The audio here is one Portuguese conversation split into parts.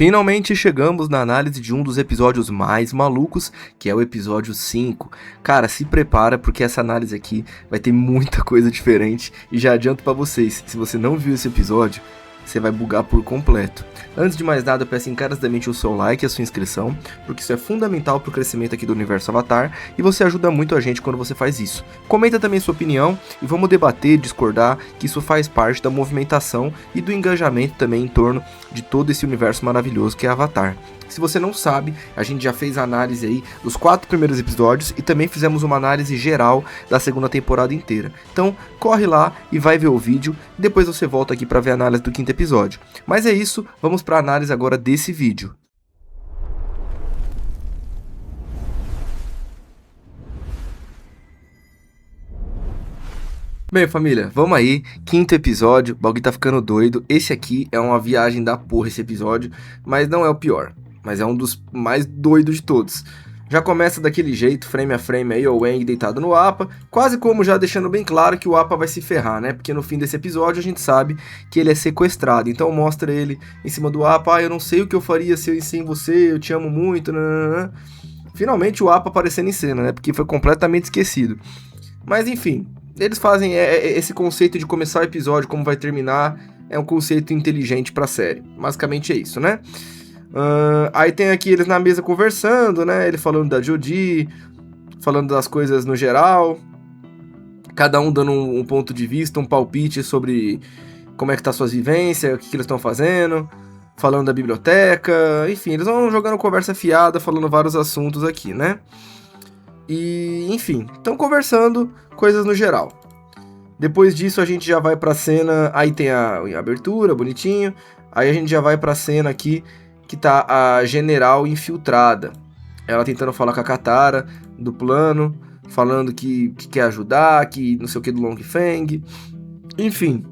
Finalmente chegamos na análise de um dos episódios mais malucos, que é o episódio 5. Cara, se prepara porque essa análise aqui vai ter muita coisa diferente e já adianto pra vocês, se você não viu esse episódio, você vai bugar por completo. Antes de mais nada, eu peço encarecidamente o seu like e a sua inscrição, porque isso é fundamental pro crescimento aqui do Universo Avatar e você ajuda muito a gente quando você faz isso. Comenta também sua opinião e vamos debater, discordar, que isso faz parte da movimentação e do engajamento também em torno de todo esse universo maravilhoso que é Avatar. Se você não sabe, a gente já fez a análise aí dos 4 primeiros episódios e também fizemos uma análise geral da segunda temporada inteira. Então, corre lá e vai ver o vídeo, e depois você volta aqui para ver a análise do 5º episódio. Mas é isso, vamos para a análise agora desse vídeo. Bem, família, vamos aí, 5º episódio, o bagulho tá ficando doido. Esse aqui é uma viagem da porra, esse episódio, mas não é o pior. Mas é um dos mais doidos de todos. Já começa daquele jeito, frame a frame aí, o Aang deitado no Appa, quase como já deixando bem claro que o Appa vai se ferrar, né? Porque no fim desse episódio a gente sabe que ele é sequestrado. Então mostra ele em cima do Appa, eu não sei o que eu faria sem você, eu te amo muito, nananã. Finalmente o Appa aparecendo em cena, né? Porque foi completamente esquecido. Mas enfim, eles fazem esse conceito de começar o episódio, como vai terminar, é um conceito inteligente pra série. Basicamente é isso, né? Aí tem aqui eles na mesa conversando, né? Ele falando da Jodie, falando das coisas no geral, cada um dando um ponto de vista, um palpite sobre como é que tá suas vivências, o que eles estão fazendo, falando da biblioteca, enfim, eles vão jogando conversa fiada, falando vários assuntos aqui, né? E, enfim, estão conversando coisas no geral. Depois disso a gente já vai pra cena, aí tem a abertura, bonitinho, aí a gente já vai pra cena aqui que tá a general infiltrada. Ela tentando falar com a Katara do plano, falando que quer ajudar, que não sei o que do Long Feng. Enfim,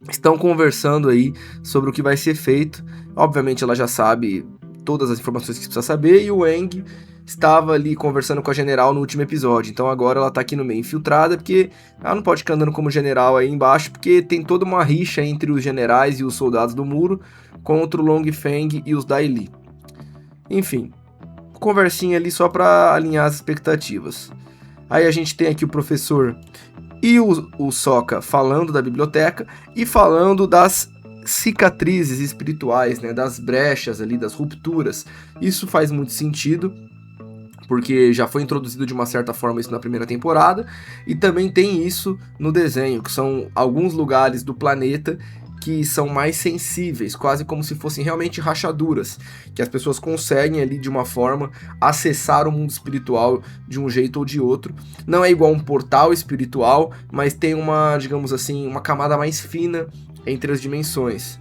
estão conversando aí sobre o que vai ser feito. Obviamente ela já sabe todas as informações que precisa saber e o Aang estava ali conversando com a general no último episódio, então agora ela tá aqui no meio infiltrada, porque ela não pode ficar andando como general aí embaixo, porque tem toda uma rixa entre os generais e os soldados do muro contra o Long Feng e os Dai Li. Enfim, conversinha ali só pra alinhar as expectativas. Aí a gente tem aqui o professor e o Sokka falando da biblioteca e falando das cicatrizes espirituais, né, das brechas ali, das rupturas. Isso faz muito sentido, porque já foi introduzido de uma certa forma isso na primeira temporada, e também tem isso no desenho, que são alguns lugares do planeta que são mais sensíveis, quase como se fossem realmente rachaduras, que as pessoas conseguem ali de uma forma acessar o mundo espiritual de um jeito ou de outro. Não é igual um portal espiritual, mas tem uma, digamos assim, uma camada mais fina entre as dimensões.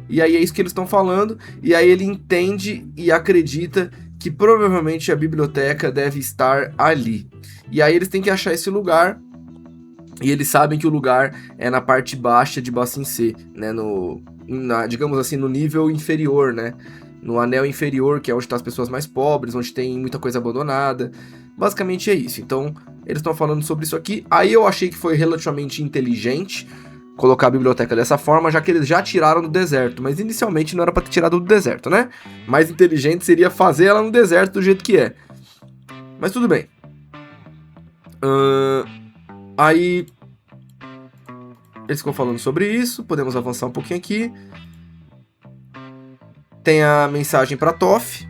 E aí é isso que eles estão falando, e aí ele entende e acredita que provavelmente a biblioteca deve estar ali. E aí eles têm que achar esse lugar, e eles sabem que o lugar é na parte baixa de Ba Sing Se, né, digamos assim, no nível inferior, né, no anel inferior, que é onde estão as pessoas mais pobres, onde tem muita coisa abandonada. Basicamente é isso. Então, eles estão falando sobre isso aqui. Aí eu achei que foi relativamente inteligente colocar a biblioteca dessa forma, já que eles já tiraram do deserto, mas inicialmente não era pra ter tirado do deserto, né? Mais inteligente seria fazer ela no deserto do jeito que é. Mas tudo bem. Aí eles ficam falando sobre isso, podemos avançar um pouquinho aqui. Tem a mensagem pra Toph.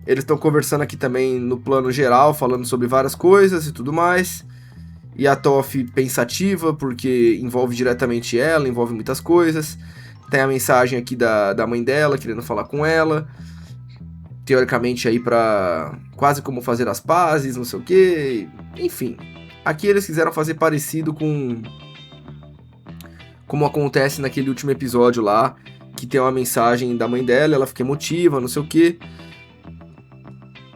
Eles estão conversando aqui também no plano geral, falando sobre várias coisas e tudo mais. E a Toph pensativa, porque envolve diretamente ela, envolve muitas coisas. Tem a mensagem aqui da mãe dela, querendo falar com ela. Teoricamente aí pra quase como fazer as pazes, não sei o que. Enfim, aqui eles quiseram fazer parecido com como acontece naquele último episódio lá, que tem uma mensagem da mãe dela, ela fica emotiva, não sei o que.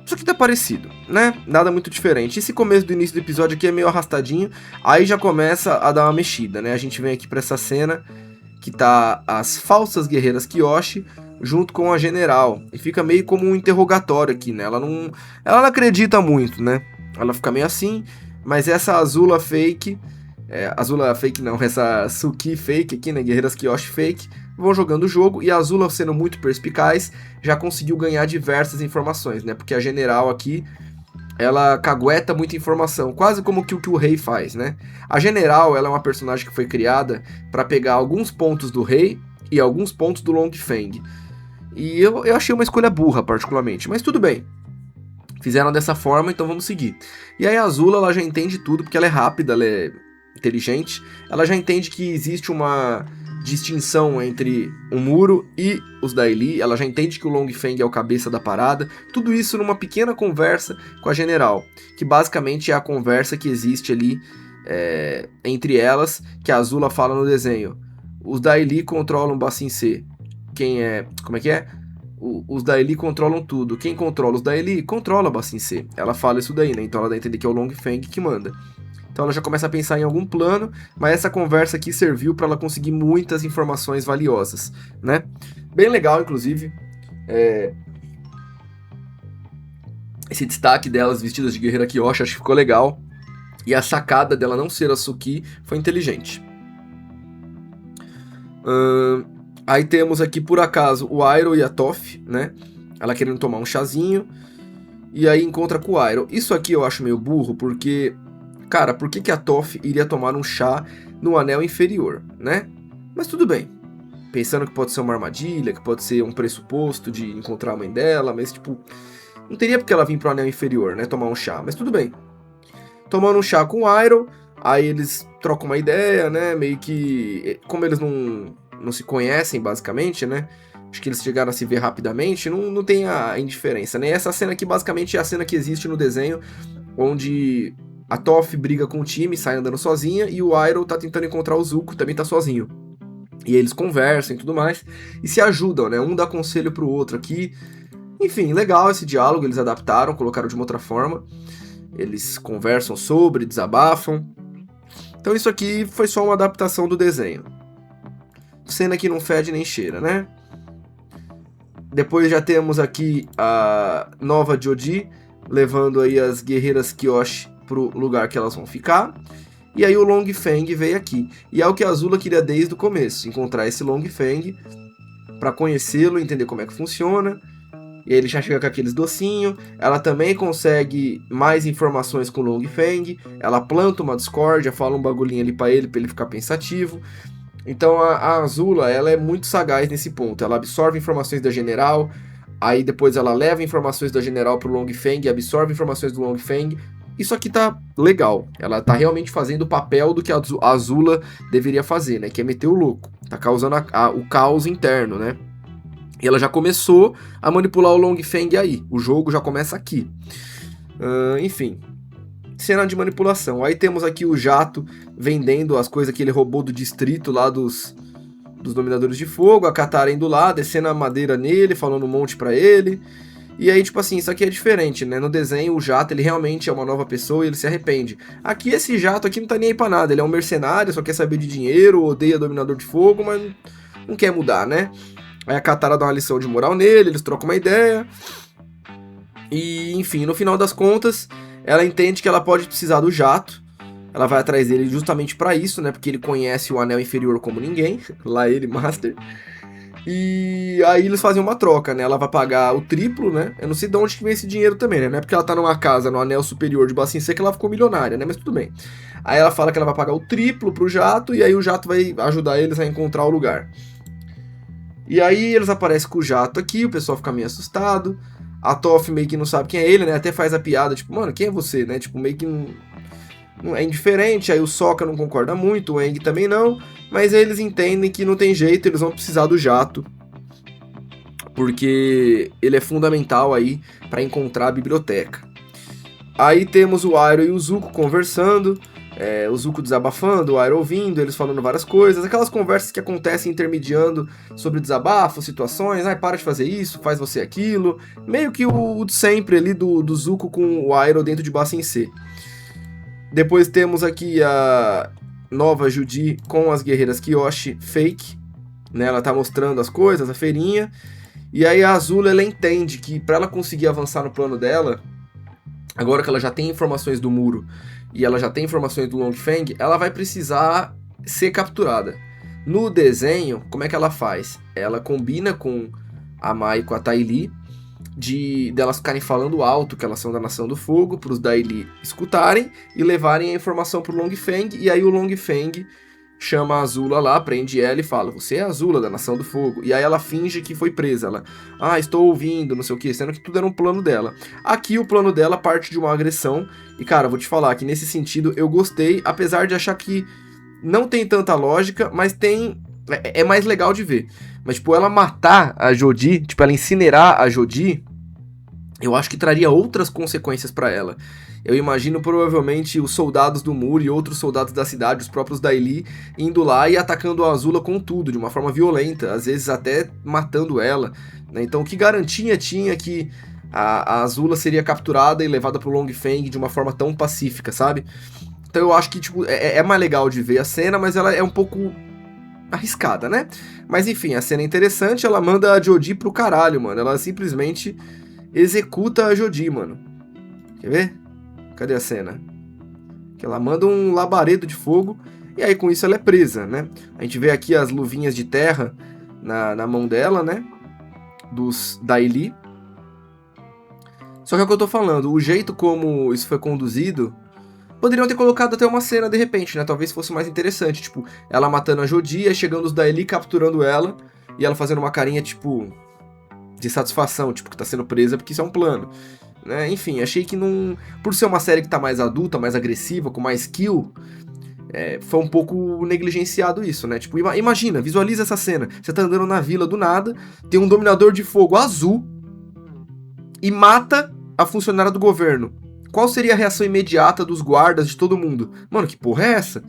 Isso aqui tá parecido, né? Nada muito diferente. Esse começo do início do episódio aqui é meio arrastadinho, aí já começa a dar uma mexida, né? A gente vem aqui pra essa cena que tá as falsas guerreiras Kyoshi junto com a general, e fica meio como um interrogatório aqui, né? Ela não acredita muito, né? Ela fica meio assim, mas essa Azula fake não, essa Suki fake aqui, né? Guerreiras Kyoshi fake, vão jogando o jogo, e a Azula, sendo muito perspicaz, já conseguiu ganhar diversas informações, né? Porque a general aqui, ela cagueta muita informação, quase como que o rei faz, né? A general, ela é uma personagem que foi criada para pegar alguns pontos do rei e alguns pontos do Long Feng. E eu achei uma escolha burra, particularmente, mas tudo bem. Fizeram dessa forma, então vamos seguir. E aí a Azula, ela já entende tudo, porque ela é rápida, ela é inteligente. Ela já entende que existe uma distinção entre o muro e os Dai Li. Ela já entende que o Long Feng é o cabeça da parada. Tudo isso numa pequena conversa com a general, que basicamente é a conversa que existe ali entre elas, que a Azula fala no desenho. Os Dai Li controlam Ba Sing Se. Quem é... Como é que é? Os Dai Li controlam tudo. Quem controla os Dai Li controla Ba Sing Se. Ela fala isso daí, né? Então ela dá a entender que é o Long Feng que manda. Então ela já começa a pensar em algum plano, mas essa conversa aqui serviu para ela conseguir muitas informações valiosas, né? Bem legal, inclusive. Esse destaque delas vestidas de guerreira Kyoshi, acho que ficou legal. E a sacada dela não ser a Suki foi inteligente. Aí temos aqui, por acaso, o Iroh e a Toph, né? Ela querendo tomar um chazinho. E aí encontra com o Iroh. Isso aqui eu acho meio burro, porque... Cara, por que a Toph iria tomar um chá no anel inferior, né? Mas tudo bem. Pensando que pode ser uma armadilha, que pode ser um pressuposto de encontrar a mãe dela, mas tipo... Não teria porque ela vir pro anel inferior, né? Tomar um chá, mas tudo bem. Tomando um chá com o Iroh, aí eles trocam uma ideia, né? Meio que... Como eles não se conhecem, basicamente, né? Acho que eles chegaram a se ver rapidamente, não tem a indiferença, né? Essa cena aqui, basicamente, é a cena que existe no desenho, onde a Toph briga com o time, sai andando sozinha, e o Iroh tá tentando encontrar o Zuko, também tá sozinho. E eles conversam e tudo mais, e se ajudam, né? Um dá conselho pro outro aqui. Enfim, legal esse diálogo, eles adaptaram, colocaram de uma outra forma. Eles conversam sobre, desabafam. Então isso aqui foi só uma adaptação do desenho. Cena que não fede nem cheira, né? Depois já temos aqui a nova Joji, levando aí as guerreiras Kyoshi pro lugar que elas vão ficar. E aí o Long Feng veio aqui. E é o que a Azula queria desde o começo, encontrar esse Long Feng para conhecê-lo, entender como é que funciona. E aí ele já chega com aqueles docinhos. Ela também consegue mais informações com o Long Feng. Ela planta uma discórdia, fala um bagulhinho ali pra ele ficar pensativo. Então a Azula, ela é muito sagaz nesse ponto. Ela absorve informações da general, aí depois ela leva informações da general pro Long Feng, absorve informações do Long Feng. Isso aqui tá legal. Ela tá realmente fazendo o papel do que a Azula deveria fazer, né? Que é meter o louco. Tá causando o caos interno, né? E ela já começou a manipular o Long Feng aí. O jogo já começa aqui. Enfim. Cena de manipulação. Aí temos aqui o Jato vendendo as coisas que ele roubou do distrito lá dos Dominadores de Fogo. A Katara indo lá, descendo a madeira nele, falando um monte pra ele. E aí, tipo assim, isso aqui é diferente, né? No desenho, o Jato, ele realmente é uma nova pessoa e ele se arrepende. Aqui, esse Jato aqui não tá nem aí pra nada. Ele é um mercenário, só quer saber de dinheiro, odeia Dominador de Fogo, mas não quer mudar, né? Aí a Katara dá uma lição de moral nele, eles trocam uma ideia. E, enfim, no final das contas, ela entende que ela pode precisar do Jato. Ela vai atrás dele justamente pra isso, né? Porque ele conhece o anel inferior como ninguém. Lá ele, Master. E aí eles fazem uma troca, né? Ela vai pagar o triplo, né? Eu não sei de onde que vem esse dinheiro também, né? Não é porque ela tá numa casa no anel superior de Ba Sing Se que ela ficou milionária, né? Mas tudo bem. Aí ela fala que ela vai pagar o triplo pro Jato. E aí o Jato vai ajudar eles a encontrar o lugar. E aí eles aparecem com o Jato aqui, o pessoal fica meio assustado. A Toph meio que não sabe quem é ele, né? Até faz a piada, tipo, mano, quem é você, né? Tipo, meio que não é indiferente. Aí o Sokka não concorda muito, o Aang também não. Mas eles entendem que não tem jeito, eles vão precisar do Jato. Porque ele é fundamental aí pra encontrar a biblioteca. Aí temos o Iroh e o Zuko conversando. O Zuko desabafando, o Iroh ouvindo, eles falando várias coisas, aquelas conversas que acontecem intermediando sobre desabafo, situações, para de fazer isso, faz você aquilo, meio que o de sempre ali do Zuko com o Iroh dentro de Ba Sing Se. Depois temos aqui a nova Judy com as guerreiras Kyoshi fake, né? Ela tá mostrando as coisas, a feirinha, e aí a Azula, ela entende que pra ela conseguir avançar no plano dela, agora que ela já tem informações do muro, e ela já tem informações do Long Feng, ela vai precisar ser capturada. No desenho, como é que ela faz? Ela combina com a Mai e com a Ty Lee, delas ficarem falando alto que elas são da Nação do Fogo, para os Dai Li escutarem e levarem a informação pro Long Feng, e aí o Long Feng chama a Azula lá, prende ela e fala: você é a Azula da Nação do Fogo. E aí ela finge que foi presa. Ela: estou ouvindo, não sei o que, sendo que tudo era um plano dela. Aqui o plano dela parte de uma agressão. E cara, vou te falar que nesse sentido eu gostei, apesar de achar que não tem tanta lógica, mas tem. É mais legal de ver. Mas, tipo, ela matar a Jodie, tipo, ela incinerar a Jodie, eu acho que traria outras consequências pra ela. Eu imagino provavelmente os soldados do Muro e outros soldados da cidade, os próprios Dai Li, indo lá e atacando a Azula com tudo, de uma forma violenta, às vezes até matando ela, né? Então, que garantia tinha que a Azula seria capturada e levada pro Long Feng de uma forma tão pacífica, sabe? Então eu acho que, tipo, é mais legal de ver a cena, mas ela é um pouco arriscada, né? Mas enfim, a cena é interessante, ela manda a Jodie pro caralho, mano. Ela simplesmente executa a Jodie, mano. Quer ver? Cadê a cena? Que ela manda um labaredo de fogo e aí com isso ela é presa, né? A gente vê aqui as luvinhas de terra na mão dela, né? Dos Dai Li. Só que é o que eu tô falando, o jeito como isso foi conduzido, poderiam ter colocado até uma cena de repente, né? Talvez fosse mais interessante, tipo, ela matando a Jodie, chegando os Dai Li capturando ela, e ela fazendo uma carinha, tipo, de satisfação, tipo, que tá sendo presa porque isso é um plano, né? Enfim, achei que não... Por ser uma série que tá mais adulta, mais agressiva, com mais kill, foi um pouco negligenciado isso, né? Tipo, imagina, visualiza essa cena, você tá andando na vila do nada, tem um dominador de fogo azul e mata a funcionária do governo. Qual seria a reação imediata dos guardas, de todo mundo? Mano, que porra é essa?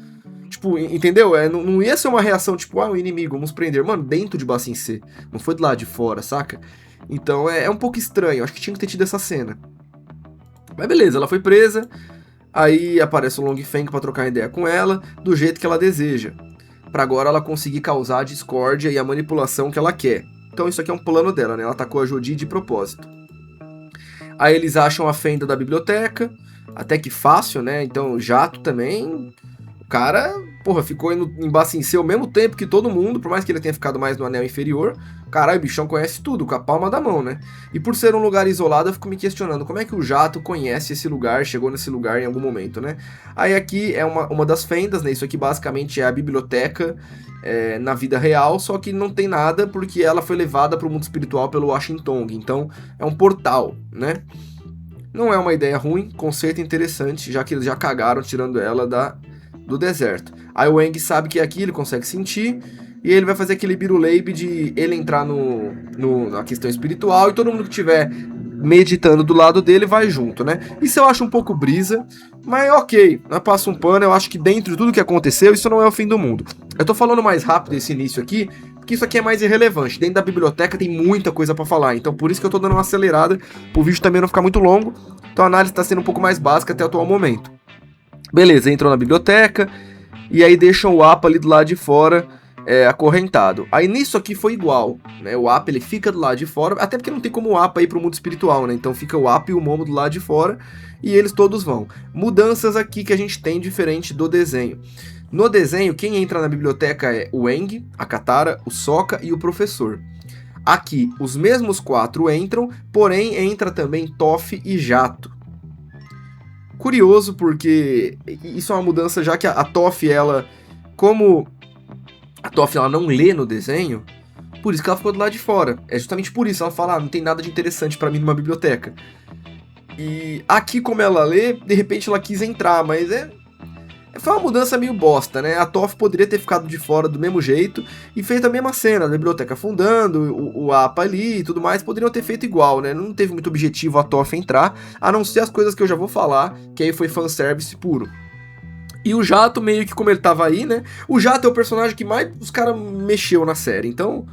Tipo, entendeu? Não ia ser uma reação tipo, o inimigo, vamos prender. Mano, dentro de Ba Sing Se. Não foi do lado de fora, saca? Então é um pouco estranho. Acho que tinha que ter tido essa cena. Mas beleza, ela foi presa. Aí aparece o Long Feng pra trocar ideia com ela, do jeito que ela deseja. Pra agora ela conseguir causar a discórdia e a manipulação que ela quer. Então isso aqui é um plano dela, né? Ela atacou a Jodie de propósito. Aí eles acham a fenda da biblioteca, até que fácil, né? Então o Jato também, o cara, porra, ficou em Ba Sing Se ao mesmo tempo que todo mundo, por mais que ele tenha ficado mais no anel inferior. Caralho, o bichão conhece tudo, com a palma da mão, né? E por ser um lugar isolado, eu fico me questionando, como é que o Jato conhece esse lugar, chegou nesse lugar em algum momento, né? Aí aqui é uma das fendas, né? Isso aqui basicamente é a biblioteca na vida real, só que não tem nada porque ela foi levada para o mundo espiritual pelo Washington. Então é um portal, né? Não é uma ideia ruim, conceito interessante, já que eles já cagaram tirando ela do deserto. Aí o Aang sabe que é aqui, ele consegue sentir, e ele vai fazer aquele biruleibe de ele entrar na questão espiritual e todo mundo que tiver meditando do lado dele vai junto, né? Isso eu acho um pouco brisa, mas ok, eu passo um pano, eu acho que dentro de tudo que aconteceu, isso não é o fim do mundo. Eu tô falando mais rápido esse início aqui, porque isso aqui é mais irrelevante. Dentro da biblioteca tem muita coisa pra falar, então por isso que eu tô dando uma acelerada, pro vídeo também não ficar muito longo, então a análise tá sendo um pouco mais básica até o atual momento. Beleza, entrou na biblioteca, e aí deixam o Appa ali do lado de fora, acorrentado. Aí nisso aqui foi igual, né? O Appa ele fica do lado de fora, até porque não tem como o Appa ir pro mundo espiritual, né? Então fica o Appa e o Momo do lado de fora e eles todos vão. Mudanças aqui que a gente tem diferente do desenho. No desenho, quem entra na biblioteca é o Aang, a Katara, o Sokka e o professor. Aqui, os mesmos 4 entram, porém entra também Toph e Jato. Curioso porque isso é uma mudança, já que a Toph, ela, como a Toph ela não lê no desenho, por isso que ela ficou do lado de fora. É justamente por isso, ela fala, não tem nada de interessante pra mim numa biblioteca. E aqui, como ela lê, de repente ela quis entrar, mas foi uma mudança meio bosta, né? A Toph poderia ter ficado de fora do mesmo jeito e feito a mesma cena, a biblioteca afundando, o Appa ali e tudo mais, poderiam ter feito igual, né? Não teve muito objetivo a Toph entrar, a não ser as coisas que eu já vou falar, que aí foi fanservice puro. E o Jato, meio que como ele tava aí, né? O Jato é o personagem que mais os caras mexeu na série. Então,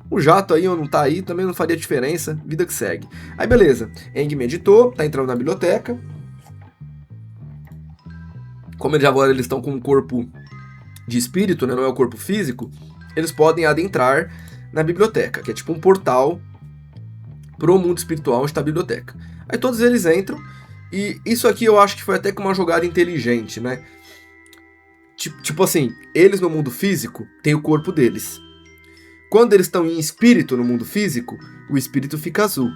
o Jato aí ou não tá aí, também não faria diferença. Vida que segue. Aí, beleza. Aang meditou, tá entrando na biblioteca. Como agora eles estão com um corpo de espírito, né? Não é o corpo físico. Eles podem adentrar na biblioteca, que é tipo um portal pro mundo espiritual onde tá a biblioteca. Aí todos eles entram. E isso aqui eu acho que foi até com uma jogada inteligente, né? Tipo assim, eles no mundo físico têm o corpo deles. Quando eles estão em espírito no mundo físico, o espírito fica azul.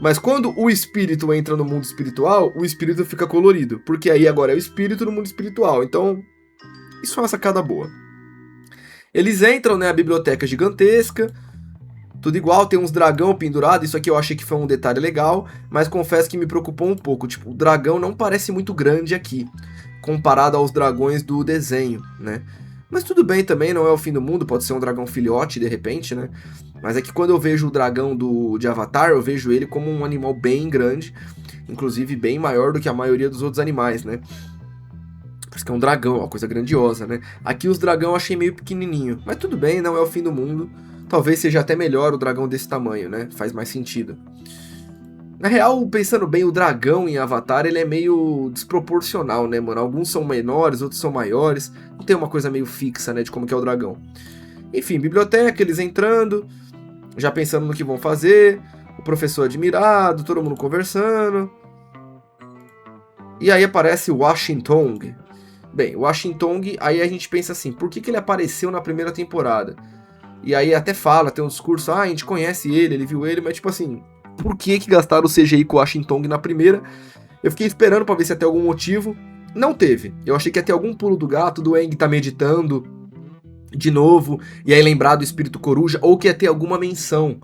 Mas quando o espírito entra no mundo espiritual, o espírito fica colorido. Porque aí agora é o espírito no mundo espiritual. Então, isso é uma sacada boa. Eles entram, né, a biblioteca gigantesca, tudo igual, tem uns dragão pendurado. Isso aqui eu achei que foi um detalhe legal, mas confesso que me preocupou um pouco. Tipo, o dragão não parece muito grande aqui, comparado aos dragões do desenho, né? Mas tudo bem também, não é o fim do mundo, pode ser um dragão filhote de repente, né? Mas é que quando eu vejo o dragão de Avatar, eu vejo ele como um animal bem grande, inclusive bem maior do que a maioria dos outros animais, né? Por isso que é um dragão, uma coisa grandiosa, né? Aqui os dragão eu achei meio pequenininho, mas tudo bem, não é o fim do mundo. Talvez seja até melhor o dragão desse tamanho, né? Faz mais sentido. Na real, pensando bem, o dragão em Avatar, ele é meio desproporcional, né, mano? Alguns são menores, outros são maiores. Não tem uma coisa meio fixa, né, de como que é o dragão. Enfim, biblioteca, eles entrando, já pensando no que vão fazer. O professor admirado, todo mundo conversando. E aí aparece o Washington. Bem, o Washington, aí a gente pensa assim, por que ele apareceu na primeira temporada? E aí até fala, tem um discurso, a gente conhece ele viu ele, mas tipo assim... Por que gastaram o CGI com o Washington na primeira? Eu fiquei esperando pra ver se ia ter algum motivo. Não teve. Eu achei que ia ter algum pulo do gato, do Aang tá meditando de novo, e aí lembrar do espírito coruja, ou que ia ter alguma menção,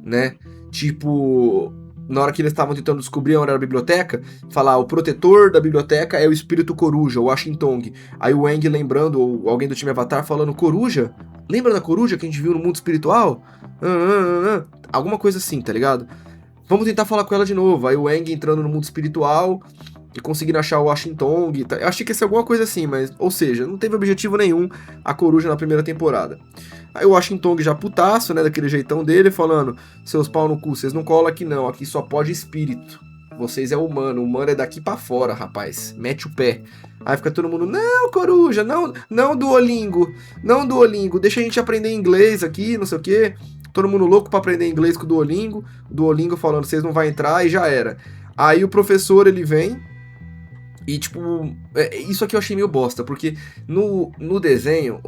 né? Tipo, na hora que eles estavam tentando descobrir onde era a biblioteca, falar, o protetor da biblioteca é o espírito coruja, o Washington. Aí o Aang lembrando, ou alguém do time Avatar falando, coruja? Lembra da coruja que a gente viu no mundo espiritual? Alguma coisa assim, tá ligado? Vamos tentar falar com ela de novo. Aí o Aang entrando no mundo espiritual e conseguindo achar o Washington. Eu achei que ia ser alguma coisa assim, mas... Ou seja, não teve objetivo nenhum a coruja na primeira temporada. Aí o Washington já putaço, né, daquele jeitão dele, falando, seus pau no cu, vocês não colam aqui não, aqui só pode espírito. Vocês é humano, o humano é daqui pra fora, rapaz. Mete o pé. Aí fica todo mundo, não, coruja, não Duolingo, não Duolingo, deixa a gente aprender inglês aqui, não sei o quê. Todo mundo louco pra aprender inglês com o Duolingo falando, vocês não vão entrar, e já era. Aí o professor, ele vem, e tipo, isso aqui eu achei meio bosta, porque no desenho,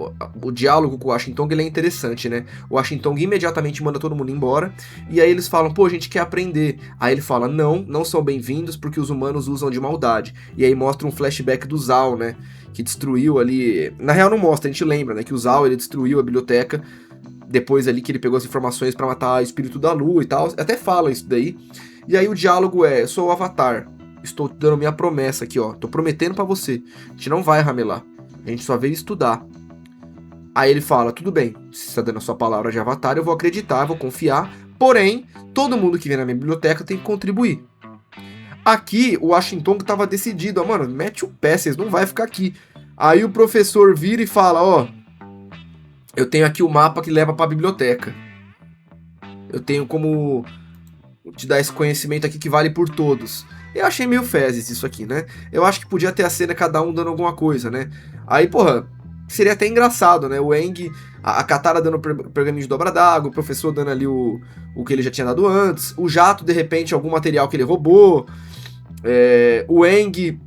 o diálogo com o Washington, ele é interessante, né? O Washington imediatamente manda todo mundo embora, e aí eles falam, pô, a gente quer aprender. Aí ele fala, não são bem-vindos porque os humanos usam de maldade. E aí mostra um flashback do Zal, né? Que destruiu ali... Na real não mostra, a gente lembra, né? Que o Zal, ele destruiu a biblioteca, depois ali que ele pegou as informações pra matar o espírito da lua e tal, até fala isso daí. E aí o diálogo é, eu sou o Avatar, estou dando minha promessa aqui, ó, tô prometendo pra você, a gente não vai ramelar, a gente só veio estudar. Aí ele fala, tudo bem, se você tá dando a sua palavra de Avatar, eu vou acreditar, vou confiar, porém, todo mundo que vem na minha biblioteca tem que contribuir. Aqui, o Washington tava decidido, mano, mete o pé, vocês não vai ficar aqui. Aí o professor vira e fala, ó, eu tenho aqui o mapa que leva pra biblioteca. Eu tenho como te dar esse conhecimento aqui que vale por todos. Eu achei meio fezes isso aqui, né? Eu acho que podia ter a cena cada um dando alguma coisa, né? Aí, porra, seria até engraçado, né? O Aang, a Katara dando pergaminho de dobra d'água, o professor dando ali o que ele já tinha dado antes, o Jato, de repente, algum material que ele roubou, o Aang...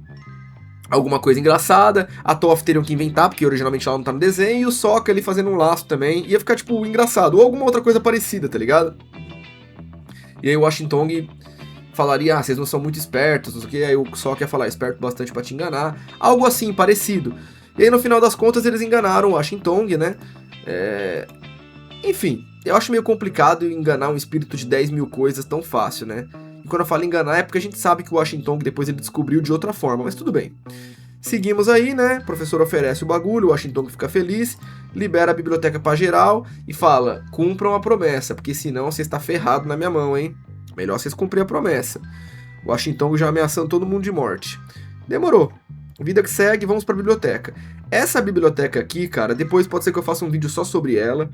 alguma coisa engraçada, a Toph teriam que inventar, porque originalmente ela não tá no desenho, e o Sokka ali fazendo um laço também, ia ficar, tipo, engraçado, ou alguma outra coisa parecida, tá ligado? E aí o Washington falaria, vocês não são muito espertos, não sei o que, aí o Sokka ia falar, esperto bastante pra te enganar, algo assim, parecido. E aí no final das contas eles enganaram o Washington, né? Enfim, eu acho meio complicado enganar um espírito de 10 mil coisas tão fácil, né? E quando eu falo enganar é porque a gente sabe que o Washington depois ele descobriu de outra forma, mas tudo bem. Seguimos aí, né? O professor oferece o bagulho, o Washington fica feliz, libera a biblioteca pra geral e fala, cumpram a promessa, porque senão você está ferrado na minha mão, hein? Melhor vocês cumprir a promessa. O Washington já ameaçando todo mundo de morte. Demorou. Vida que segue, vamos pra biblioteca. Essa biblioteca aqui, cara, depois pode ser que eu faça um vídeo só sobre ela,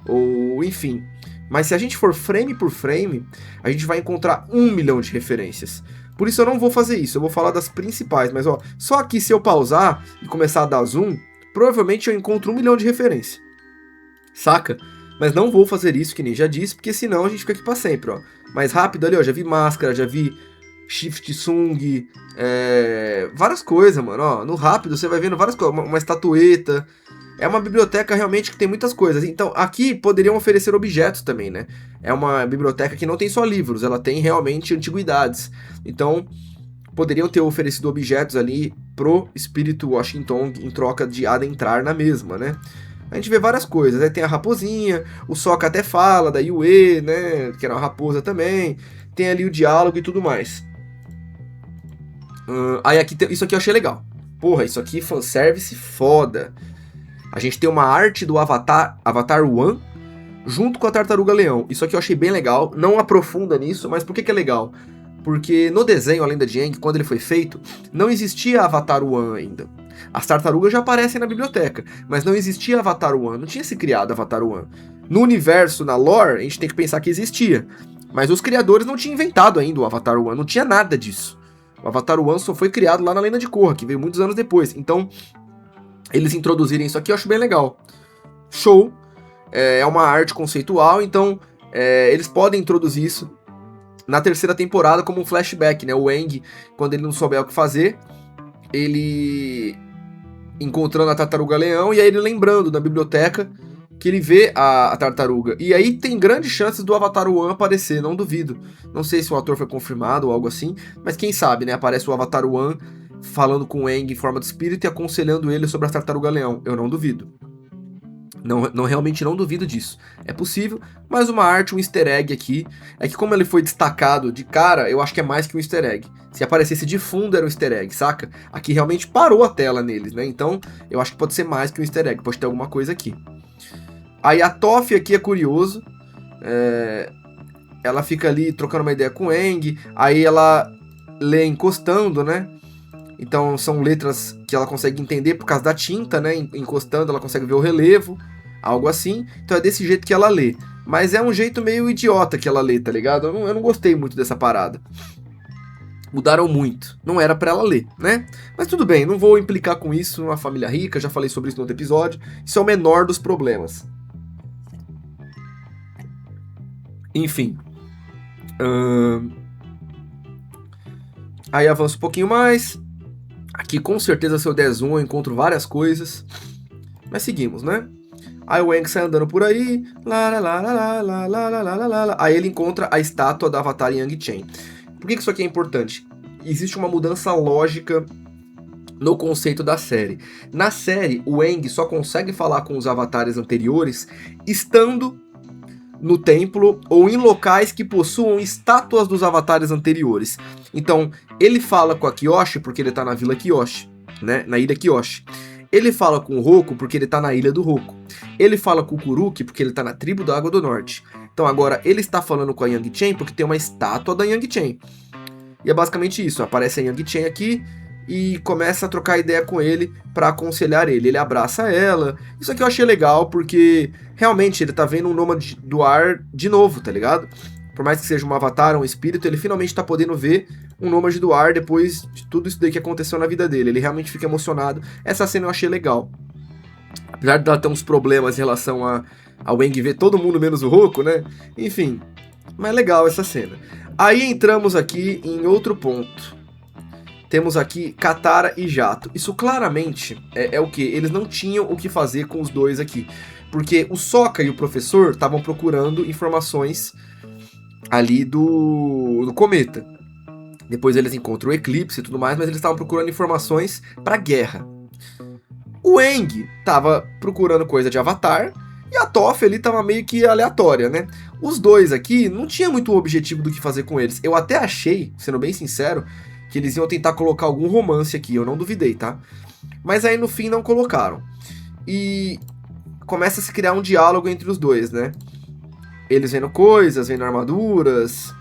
ou enfim... Mas se a gente for frame por frame, a gente vai encontrar 1 milhão de referências. Por isso eu não vou fazer isso, eu vou falar das principais. Mas ó, só aqui se eu pausar e começar a dar zoom, provavelmente eu encontro 1 milhão de referências. Saca? Mas não vou fazer isso, que nem já disse, porque senão a gente fica aqui pra sempre, ó. Mais rápido ali, ó, já vi máscara, já vi Shift Sung, várias coisas, mano. Ó, no rápido você vai vendo várias coisas, uma estatueta. É uma biblioteca realmente que tem muitas coisas. Então, aqui poderiam oferecer objetos também, né? É uma biblioteca que não tem só livros, ela tem realmente antiguidades. Então, poderiam ter oferecido objetos ali pro espírito Washington em troca de adentrar na mesma, né? A gente vê várias coisas, né? Tem a raposinha, o Sokka até fala da Yue, né? Que era uma raposa também. Tem ali o diálogo e tudo mais. Aí aqui isso aqui eu achei legal. Porra, isso aqui fanservice foda. A gente tem uma arte do Avatar One junto com a Tartaruga Leão. Isso aqui eu achei bem legal. Não aprofunda nisso, mas por que é legal? Porque no desenho A Lenda de Aang, quando ele foi feito, não existia Avatar One ainda. As tartarugas já aparecem na biblioteca, mas não existia Avatar One, não tinha se criado Avatar One. No universo, na lore, a gente tem que pensar que existia. Mas os criadores não tinham inventado ainda o Avatar One, não tinha nada disso. O Avatar One só foi criado lá na Lenda de Korra, que veio muitos anos depois. Então, eles introduzirem isso aqui eu acho bem legal. Show! É uma arte conceitual, então eles podem introduzir isso na terceira temporada como um flashback, né? O Aang, quando ele não souber o que fazer, ele encontrando a Tartaruga Leão e aí ele lembrando da biblioteca que ele vê a tartaruga. E aí tem grandes chances do Avatar One aparecer, não duvido. Não sei se o ator foi confirmado ou algo assim, mas quem sabe, né? Aparece o Avatar One falando com o Aang em forma de espírito e aconselhando ele sobre a Tartaruga Leão. Eu não duvido. Não, realmente não duvido disso. É possível, mas uma arte, um easter egg aqui. É que como ele foi destacado de cara, eu acho que é mais que um easter egg. Se aparecesse de fundo era um easter egg, saca? Aqui realmente parou a tela neles, né? Então, eu acho que pode ser mais que um easter egg, pode ter alguma coisa aqui. Aí a Toph aqui é curioso. Ela fica ali trocando uma ideia com o Aang. Aí ela lê encostando, né? Então são letras que ela consegue entender por causa da tinta, né? Encostando ela consegue ver o relevo. Algo assim. Então é desse jeito que ela lê. Mas é um jeito meio idiota que ela lê, tá ligado? Eu não gostei muito dessa parada. Mudaram muito. Não era pra ela ler, né? Mas tudo bem, não vou implicar com isso numa família rica. Já falei sobre isso no outro episódio. Isso é o menor dos problemas. Enfim. Aí avança um pouquinho mais. Aqui com certeza se eu der zoom eu encontro várias coisas. Mas seguimos, né? Aí o Aang sai andando por aí. Aí ele encontra a estátua da Avatar Yang Chen. Por que isso aqui é importante? Existe uma mudança lógica no conceito da série. Na série, o Aang só consegue falar com os avatares anteriores estando no templo ou em locais que possuam estátuas dos avatares anteriores. Então, ele fala com a Kyoshi porque ele tá na Vila Kyoshi, né? Na ilha Kyoshi. Ele fala com o Roku porque ele tá na ilha do Roku. Ele fala com o Kuruki porque ele tá na tribo da Água do Norte. Então agora ele está falando com a Yang Chen porque tem uma estátua da Yang Chen. E é basicamente isso, aparece a Yang Chen aqui e começa a trocar ideia com ele para aconselhar ele. Ele abraça ela. Isso aqui eu achei legal porque realmente ele tá vendo um nômade do ar de novo, tá ligado? Por mais que seja um avatar, um espírito, ele finalmente tá podendo ver um nômade do ar depois de tudo isso daí que aconteceu na vida dele. Ele realmente fica emocionado. Essa cena eu achei legal. Apesar de ela ter uns problemas em relação ao Aang ver todo mundo menos o Roku, né? Enfim, mas legal essa cena. Aí entramos aqui em outro ponto. Temos aqui Katara e Jato. Isso claramente é o que? Eles não tinham o que fazer com os dois aqui. Porque o Sokka e o professor estavam procurando informações ali do cometa. Depois eles encontram o eclipse e tudo mais, mas eles estavam procurando informações para guerra. O Aang estava procurando coisa de Avatar e a Toph ali estava meio que aleatória, né? Os dois aqui não tinha muito o objetivo do que fazer com eles. Eu até achei, sendo bem sincero, que eles iam tentar colocar algum romance aqui, eu não duvidei, tá? Mas aí no fim não colocaram. E começa a se criar um diálogo entre os dois, né? Eles vendo coisas, vendo armaduras.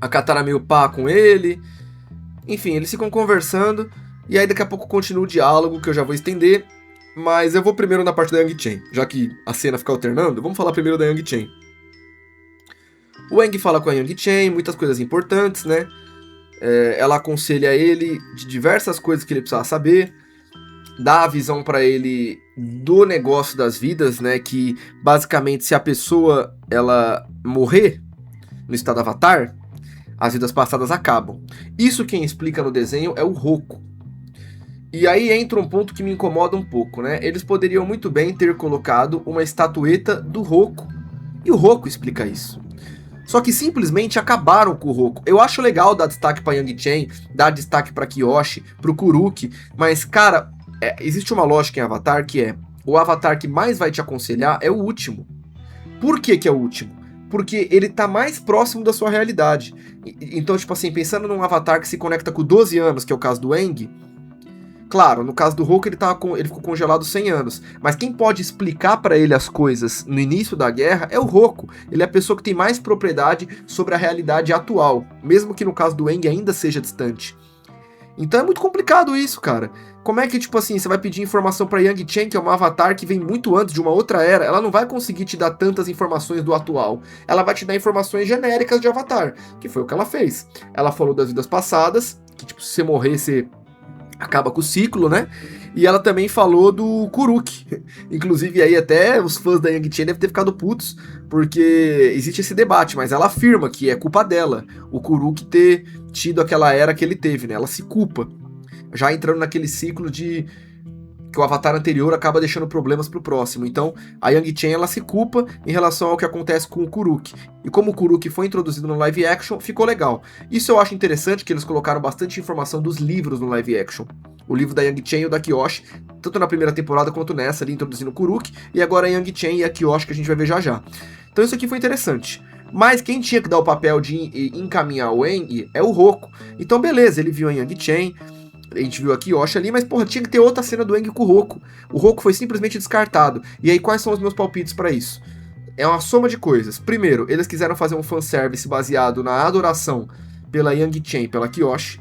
A Katara meio pá com ele. Enfim, eles ficam conversando. E aí daqui a pouco continua o diálogo, que eu já vou estender. Mas eu vou primeiro na parte da Yang Chen. Já que a cena fica alternando, vamos falar primeiro da Yang Chen. O Aang fala com a Yang Chen, muitas coisas importantes, né? Ela aconselha ele de diversas coisas que ele precisava saber. Dá a visão pra ele do negócio das vidas, né? Que basicamente se a pessoa ela morrer no estado Avatar, As vidas passadas acabam. Isso quem explica no desenho é o Roku. E aí entra um ponto que me incomoda um pouco, né? Eles poderiam muito bem ter colocado uma estatueta do Roku. E o Roku explica isso. Só que simplesmente acabaram com o Roku. Eu acho legal dar destaque pra Yang Chen, dar destaque pra Kyoshi, pro Kuruki, mas, cara, existe uma lógica em Avatar que é: o Avatar que mais vai te aconselhar é o último. Por que que é o último? Porque ele tá mais próximo da sua realidade. Então, tipo assim, pensando num Avatar que se conecta com 12 anos, que é o caso do Aang. Claro, no caso do Roku ele ficou congelado 100 anos, mas quem pode explicar pra ele as coisas no início da guerra é o Roku. Ele é a pessoa que tem mais propriedade sobre a realidade atual, mesmo que no caso do Aang ainda seja distante. Então é muito complicado isso, cara. Como é que, tipo assim, você vai pedir informação pra Yang Chen, que é uma avatar que vem muito antes de uma outra era, ela não vai conseguir te dar tantas informações do atual. Ela vai te dar informações genéricas de Avatar, que foi o que ela fez. Ela falou das vidas passadas, que tipo, se você morrer, você acaba com o ciclo, né? E ela também falou do Kuruki. Inclusive, aí até os fãs da Yang Chen devem ter ficado putos, porque existe esse debate, mas ela afirma que é culpa dela, o Kuruki ter tido aquela era que ele teve, né? Ela se culpa. Já entrando naquele ciclo de que o Avatar anterior acaba deixando problemas pro próximo. Então, a Yang Chen, ela se culpa em relação ao que acontece com o Kuruki. E como o Kuruki foi introduzido no live action, ficou legal. Isso eu acho interessante, que eles colocaram bastante informação dos livros no live action. O livro da Yang Chen e o da Kyoshi, tanto na primeira temporada quanto nessa, ali introduzindo o Kuruki, e agora a Yang Chen e a Kyoshi, que a gente vai ver já já. Então isso aqui foi interessante. Mas quem tinha que dar o papel de encaminhar o Aang é o Roku. Então beleza, ele viu a Yang Chen, a gente viu a Kyoshi ali, mas porra, tinha que ter outra cena do Aang com o Roku. O Roku foi simplesmente descartado. E aí, quais são os meus palpites pra isso? É uma soma de coisas. Primeiro, eles quiseram fazer um fanservice baseado na adoração pela Yang Chen e pela Kyoshi,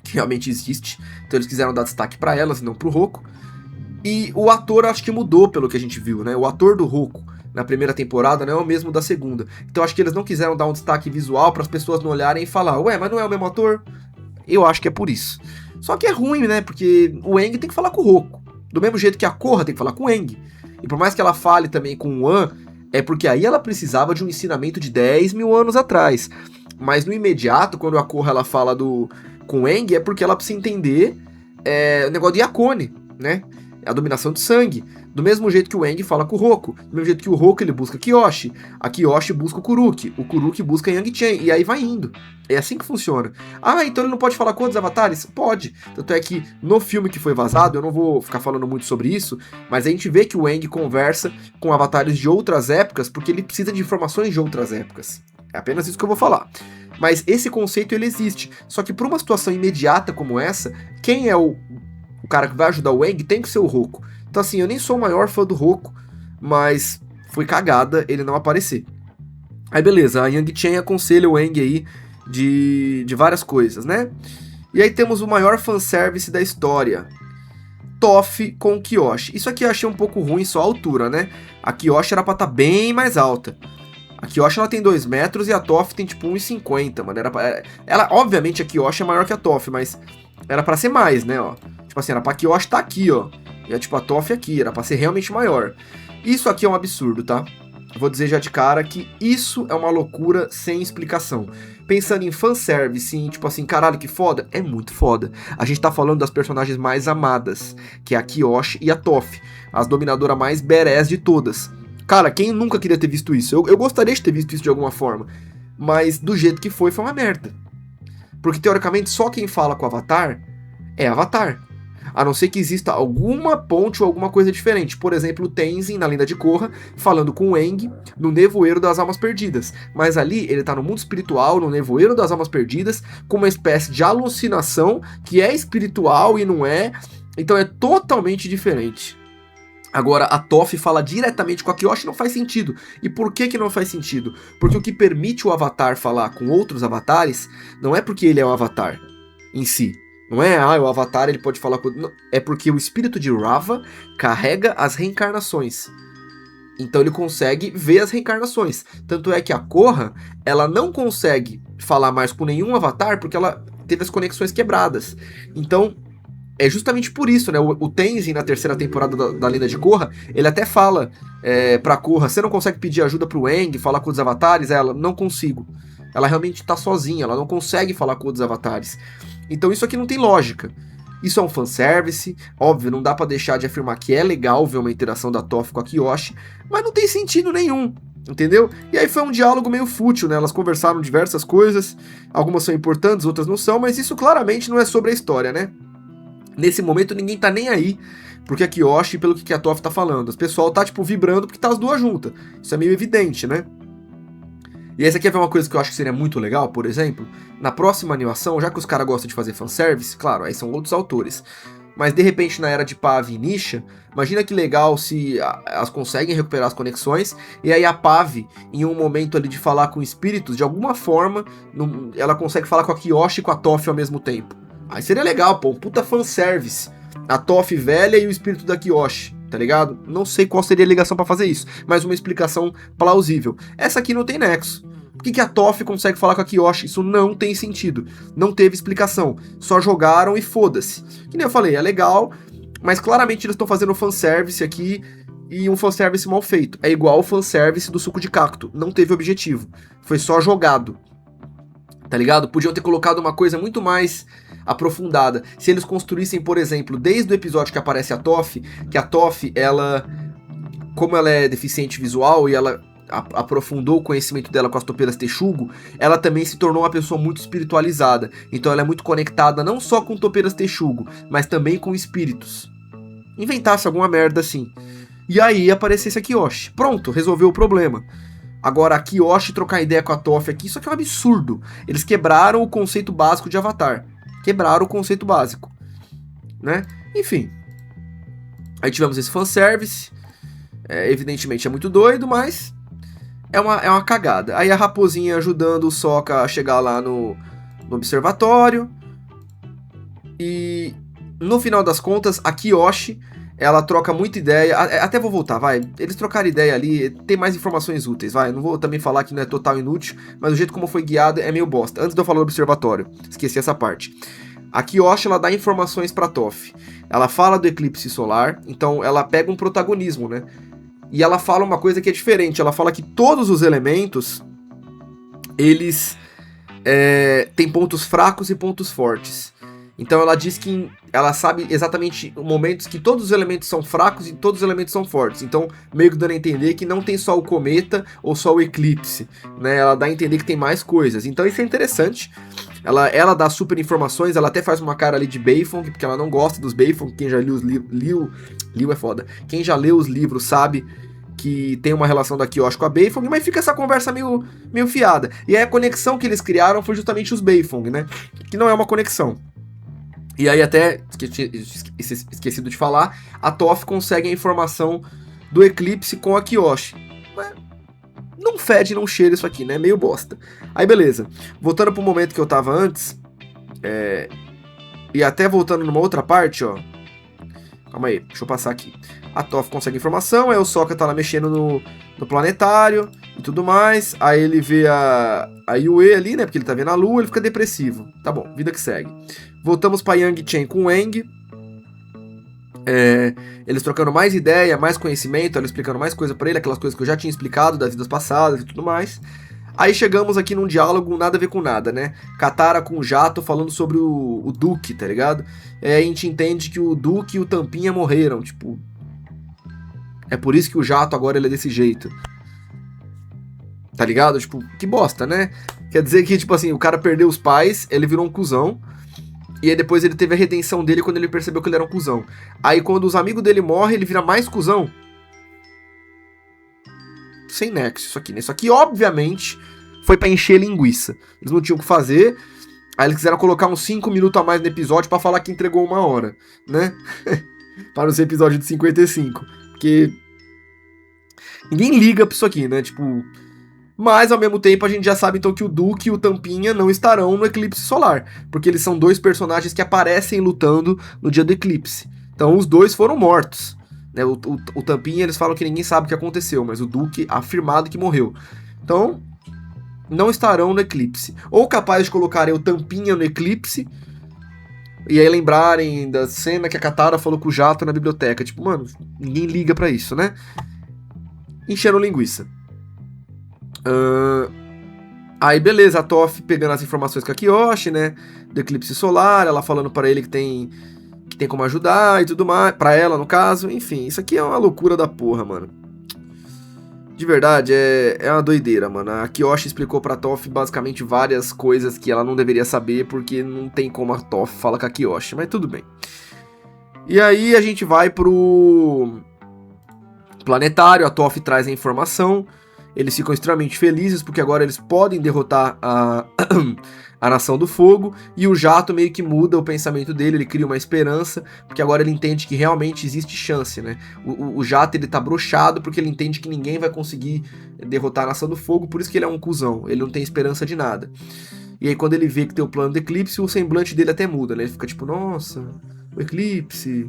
que realmente existe. Então eles quiseram dar destaque pra elas, não pro Roku. E o ator acho que mudou pelo que a gente viu, né? O ator do Roku na primeira temporada não é o mesmo da segunda. Então acho que eles não quiseram dar um destaque visual para as pessoas não olharem e falar: ué, mas não é o mesmo ator? Eu acho que é por isso. Só que é ruim, né? Porque o Aang tem que falar com o Roku. Do mesmo jeito que a Korra tem que falar com o Aang. E por mais que ela fale também com o An, é porque aí ela precisava de um ensinamento de 10 mil anos atrás. Mas no imediato, quando a Korra ela fala com o Aang, é porque ela precisa entender o negócio de Yakone, né? A dominação de sangue. Do mesmo jeito que o Aang fala com o Roku. Do mesmo jeito que o Roku ele busca Kyoshi. A Kyoshi busca o Kuruki busca Yang Chen. E aí vai indo. É assim que funciona. Ah, então ele não pode falar com outros avatares? Pode. Tanto é que no filme que foi vazado, eu não vou ficar falando muito sobre isso, mas a gente vê que o Aang conversa com avatares de outras épocas porque ele precisa de informações de outras épocas. É apenas isso que eu vou falar. Mas esse conceito ele existe. Só que para uma situação imediata como essa, quem é o cara que vai ajudar o Aang tem que ser o Roku. Então assim, eu nem sou o maior fã do Roku, mas foi cagada ele não aparecer. Aí beleza, a Yang Chen aconselha o Aang aí de várias coisas, né? E aí temos o maior fanservice da história. Toph com Kyoshi. Isso aqui eu achei um pouco ruim, só a altura, né? A Kyoshi era pra estar bem mais alta. A Kyoshi ela tem 2 metros e a Toph tem tipo 1,50, mano. Obviamente a Kyoshi é maior que a Toph, mas era pra ser mais, né, ó. Tipo assim, era pra Kyoshi estar aqui, ó. E é tipo a Toph aqui, era pra ser realmente maior. Isso aqui é um absurdo, tá? Eu vou dizer já de cara que isso é uma loucura sem explicação. Pensando em fanservice, em tipo assim, caralho, que foda, é muito foda. A gente tá falando das personagens mais amadas, que é a Kyoshi e a Toph, as dominadoras mais badass de todas. Cara, quem nunca queria ter visto isso? Eu gostaria de ter visto isso de alguma forma, mas do jeito que foi uma merda. Porque teoricamente só quem fala com o Avatar é Avatar. A não ser que exista alguma ponte ou alguma coisa diferente. Por exemplo, o Tenzin, na Lenda de Korra, falando com o Aang no Nevoeiro das Almas Perdidas. Mas ali, ele tá no mundo espiritual, no Nevoeiro das Almas Perdidas, com uma espécie de alucinação que é espiritual e não é. Então é totalmente diferente. Agora, a Toph fala diretamente com a Kyoshi, não faz sentido. E por que não faz sentido? Porque o que permite o Avatar falar com outros avatares não é porque ele é um avatar em si. Não é, o Avatar ele pode falar com... Não, é porque o espírito de Raava carrega as reencarnações. Então ele consegue ver as reencarnações. Tanto é que a Korra, ela não consegue falar mais com nenhum avatar porque ela teve as conexões quebradas. Então, é justamente por isso, né? O Tenzin, na terceira temporada da Lenda de Korra, ele até fala pra Korra, você não consegue pedir ajuda pro Aang, falar com os avatares? Ela, não consigo. Ela realmente tá sozinha, ela não consegue falar com outros avatares. Então isso aqui não tem lógica. Isso é um fanservice, óbvio, não dá pra deixar de afirmar que é legal ver uma interação da Toph com a Kyoshi, mas não tem sentido nenhum, entendeu? E aí foi um diálogo meio fútil, né? Elas conversaram diversas coisas, algumas são importantes, outras não são, mas isso claramente não é sobre a história, né? Nesse momento ninguém tá nem aí porque a Kyoshi e pelo que a Toph tá falando. O pessoal tá, tipo, vibrando porque tá as duas juntas. Isso é meio evidente, né? E essa aqui é uma coisa que eu acho que seria muito legal, por exemplo, na próxima animação, já que os caras gostam de fazer fanservice, claro, aí são outros autores, mas de repente na era de Pave e Nisha, imagina que legal se elas conseguem recuperar as conexões, e aí a Pave, em um momento ali de falar com espíritos, de alguma forma, ela consegue falar com a Kyoshi e com a Toph ao mesmo tempo. Aí seria legal, pô, um puta fanservice. A Toph velha e o espírito da Kyoshi, tá ligado? Não sei qual seria a ligação pra fazer isso, mas uma explicação plausível. Essa aqui não tem nexo. Por que a Toph consegue falar com a Kyoshi? Isso não tem sentido. Não teve explicação. Só jogaram e foda-se. Que nem eu falei, é legal, mas claramente eles estão fazendo fanservice aqui e um fanservice mal feito. É igual o fanservice do suco de cacto. Não teve objetivo. Foi só jogado. Tá ligado? Podiam ter colocado uma coisa muito mais aprofundada. Se eles construíssem, por exemplo, desde o episódio que aparece a Toph, que a Toph, ela, como ela é deficiente visual e ela aprofundou o conhecimento dela com as topeiras Texugo, ela também se tornou uma pessoa muito espiritualizada. Então ela é muito conectada não só com topeiras Texugo, mas também com espíritos. Inventasse alguma merda assim. E aí aparecesse a Kyoshi. Pronto, resolveu o problema. Agora, a Kyoshi trocar ideia com a Toph aqui, isso aqui é um absurdo. Eles quebraram o conceito básico de Avatar. Quebraram o conceito básico, né? Enfim. Aí tivemos esse fanservice. Evidentemente é muito doido, mas é uma cagada. Aí a raposinha ajudando o Sokka a chegar lá no observatório. E no final das contas, a Kyoshi, ela troca muita ideia. Até vou voltar, vai. Eles trocaram ideia ali, tem mais informações úteis, vai. Não vou também falar que não é total inútil, mas o jeito como foi guiado é meio bosta. Antes de eu falar do observatório, esqueci essa parte. A Kyoshi, ela dá informações pra Toph. Ela fala do eclipse solar, então ela pega um protagonismo, né? E ela fala uma coisa que é diferente. Ela fala que todos os elementos, eles têm pontos fracos e pontos fortes. Então ela diz que ela sabe exatamente momentos que todos os elementos são fracos e todos os elementos são fortes. Então, meio que dando a entender que não tem só o cometa ou só o eclipse, né? Ela dá a entender que tem mais coisas. Então isso é interessante. Ela dá super informações, ela até faz uma cara ali de Beifong, porque ela não gosta dos Beifong. Quem já leu os livros é foda. Quem já leu os livros sabe que tem uma relação da Kyoshi com a Beifong, mas fica essa conversa meio fiada. E aí a conexão que eles criaram foi justamente os Beifong, né? Que não é uma conexão. E aí até, esquecido de falar, a Toph consegue a informação do eclipse com a Kyoshi. Mas não fede, não cheira isso aqui, né? Meio bosta. Aí beleza. Voltando pro momento que eu tava antes, e até voltando numa outra parte, ó. Calma aí, deixa eu passar aqui. A Toph consegue informação, aí o Sokka tá lá mexendo no planetário e tudo mais. Aí ele vê a Yue ali, né? Porque ele tá vendo a lua, ele fica depressivo. Tá bom, vida que segue. Voltamos pra Yang Chen com o Aang. Eles trocando mais ideia, mais conhecimento, ela explicando mais coisa pra ele, aquelas coisas que eu já tinha explicado das vidas passadas e tudo mais. Aí chegamos aqui num diálogo nada a ver com nada, né? Katara com o Jato falando sobre o Duque, tá ligado? A gente entende que o Duque e o Tampinha morreram, tipo... É por isso que o Jato agora ele é desse jeito. Tá ligado? Tipo, que bosta, né? Quer dizer que, tipo assim, o cara perdeu os pais, ele virou um cuzão. E aí depois ele teve a redenção dele quando ele percebeu que ele era um cuzão. Aí quando os amigos dele morrem, ele vira mais cuzão. Sem nexo isso aqui, né? Isso aqui, obviamente, foi pra encher linguiça. Eles não tinham o que fazer. Aí eles quiseram colocar uns 5 minutos a mais no episódio pra falar que entregou 1 hora, né? Para não ser episódio de 55. Porque ninguém liga pra isso aqui, né? Tipo... Mas, ao mesmo tempo, a gente já sabe, então, que o Duque e o Tampinha não estarão no eclipse solar. Porque eles são dois personagens que aparecem lutando no dia do eclipse. Então, os dois foram mortos. Né? O Tampinha, eles falam que ninguém sabe o que aconteceu, mas o Duque afirmado que morreu. Então, não estarão no eclipse. Ou capaz de colocarem o Tampinha no eclipse, e aí lembrarem da cena que a Katara falou com o Jato na biblioteca. Tipo, mano, ninguém liga pra isso, né? Encheram linguiça. Aí, beleza, a Toph pegando as informações com a Kyoshi, né? Do eclipse solar, ela falando pra ele que tem como ajudar e tudo mais. Pra ela, no caso. Enfim, isso aqui é uma loucura da porra, mano. De verdade, é uma doideira, mano. A Kyoshi explicou pra Toph basicamente várias coisas que ela não deveria saber, porque não tem como a Toph fala com a Kyoshi, mas tudo bem. E aí a gente vai pro planetário, a Toph traz a informação. Eles ficam extremamente felizes porque agora eles podem derrotar a Nação do Fogo, e o Jato meio que muda o pensamento dele, ele cria uma esperança, porque agora ele entende que realmente existe chance, né? O Jato, ele tá broxado porque ele entende que ninguém vai conseguir derrotar a Nação do Fogo, por isso que ele é um cuzão, ele não tem esperança de nada. E aí quando ele vê que tem o plano do Eclipse, o semblante dele até muda, né? Ele fica tipo, nossa, o Eclipse...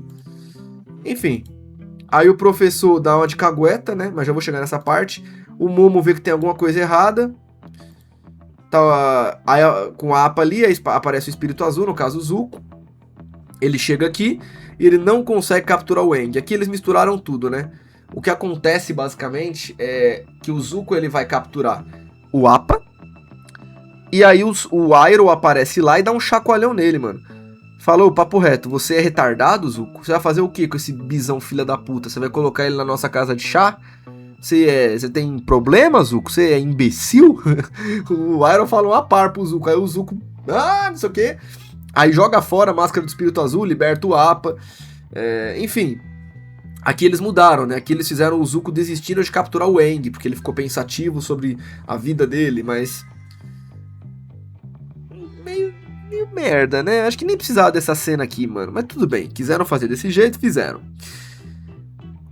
Enfim. Aí o professor dá uma de cagueta, né? Mas já vou chegar nessa parte. O Momo vê que tem alguma coisa errada. Tá, aí, com a APA ali, aparece o espírito azul, no caso o Zuko. Ele chega aqui e ele não consegue capturar o Aang. Aqui eles misturaram tudo, né? O que acontece, basicamente, é que o Zuko ele vai capturar o APA. E aí o Iroh aparece lá e dá um chacoalhão nele, mano. Falou, papo reto, você é retardado, Zuko? Você vai fazer o que com esse bisão filha da puta? Você vai colocar ele na nossa casa de chá? Você tem problema, Zuko? Você é imbecil? O Iroh fala uma par pro Zuko. Aí o Zuko, não sei o que. Aí joga fora a máscara do espírito azul, liberta o APA. Enfim, aqui eles mudaram, né? Aqui eles fizeram o Zuko desistindo de capturar o Aang, porque ele ficou pensativo sobre a vida dele, mas... Meio merda, né? Acho que nem precisava dessa cena aqui, mano. Mas tudo bem, quiseram fazer desse jeito, fizeram.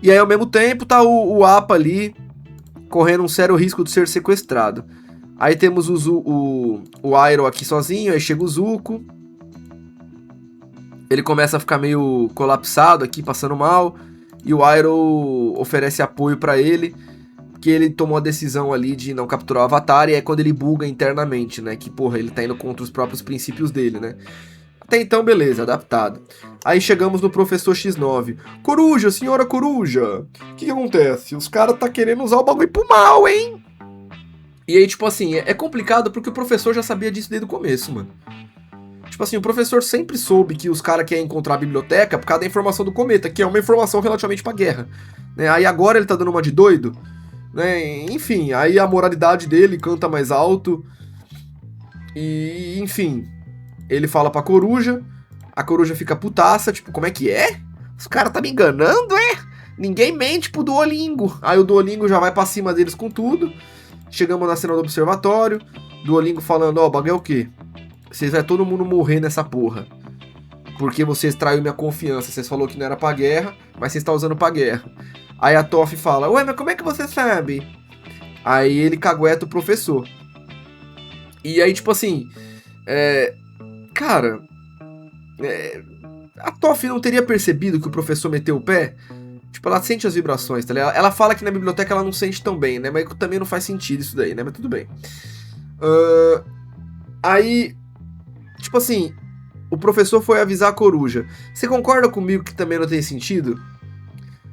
E aí, ao mesmo tempo, tá o APA ali, correndo um sério risco de ser sequestrado. Aí temos o Iroh aqui sozinho, aí chega o Zuko. Ele começa a ficar meio colapsado aqui, passando mal. E o Iroh oferece apoio pra ele, que ele tomou a decisão ali de não capturar o Avatar, e é quando ele buga internamente, né? Que, porra, ele tá indo contra os próprios princípios dele, né? Até então, beleza, adaptado. Aí chegamos no Professor X9. Coruja, senhora Coruja, o que acontece? Os caras tá querendo usar o bagulho pro mal, hein? E aí, tipo assim, é complicado porque o professor já sabia disso desde o começo, mano. Tipo assim, o professor sempre soube que os caras querem encontrar a biblioteca por causa da informação do cometa, que é uma informação relativamente pra guerra. Né? Aí agora ele tá dando uma de doido, né? Enfim, aí a moralidade dele canta mais alto. E, enfim... Ele fala pra Coruja, a Coruja fica putaça, tipo, como é que é? Os caras tá me enganando, é? Ninguém mente pro Duolingo. Aí o Duolingo já vai pra cima deles com tudo. Chegamos na cena do observatório, Duolingo falando, ó, o bagulho é o quê? Vocês vai todo mundo morrer nessa porra. Porque vocês traiu minha confiança. Vocês falou que não era pra guerra, mas vocês tá usando pra guerra. Aí a Toph fala, ué, mas como é que você sabe? Aí ele cagueta o professor. E aí, tipo assim, cara, a Toph não teria percebido que o professor meteu o pé? Tipo, ela sente as vibrações, tá ligado? Ela fala que na biblioteca ela não sente tão bem, né? Mas também não faz sentido isso daí, né? Mas tudo bem. Aí, tipo assim, o professor foi avisar a Coruja. Você concorda comigo que também não tem sentido?